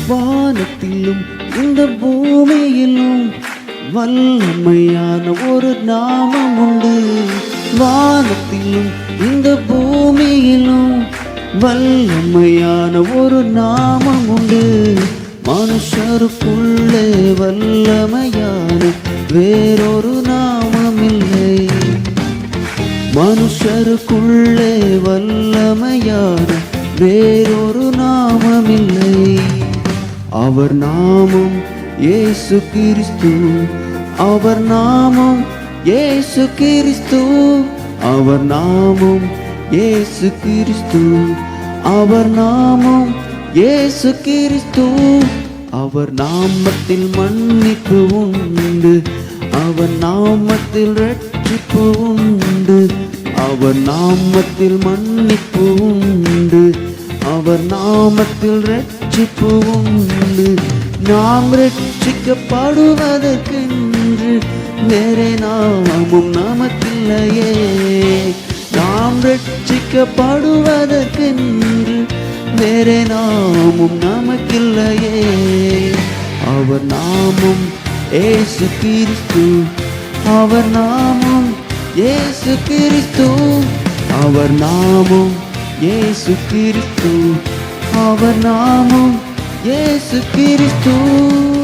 வானத்திலும் இந்த பூமியிலும் வல்லமையான ஒரு நாமம் உண்டு. வானத்திலும் இந்த பூமியிலும் வல்லமையான ஒரு நாமம் உண்டு. மனுஷருக்குள்ளே வல்லமையான வேறொரு நாமமில்லை. மனுஷருக்குள்ளே வல்லமையான வேறொரு நாமமில்லை. அவர் நாமம் இயேசு கிறிஸ்து. அவர் நாமம் இயேசு கிறிஸ்து. அவர் நாமம் இயேசு கிறிஸ்து. அவர் நாமம் இயேசு கிறிஸ்து. அவர் நாமத்தில் மன்னிப்பு உண்டு. அவர் நாமத்தில் ரட்சிப்பு உண்டு. அவர் நாமத்தில் மன்னிப்பு உண்டு. அவர் நாமத்தில் ரட்சிப்பு உண்டு. நாம் ரட்சிக்கப்படுவதற்கென்று வேறே நாமமும் நமக்கில்லையே. நாம் ரட்சிக்கப்படுவதற்கென்று வேறே நாமும் நமக்கில்லையே. அவர் நாமம் இயேசு கிறிஸ்து. அவர் நாமம் இயேசு கிறிஸ்து. அவர் நாமம் இயேசு கிறிஸ்து. அவர் நாமம் இயேசு கிறிஸ்து.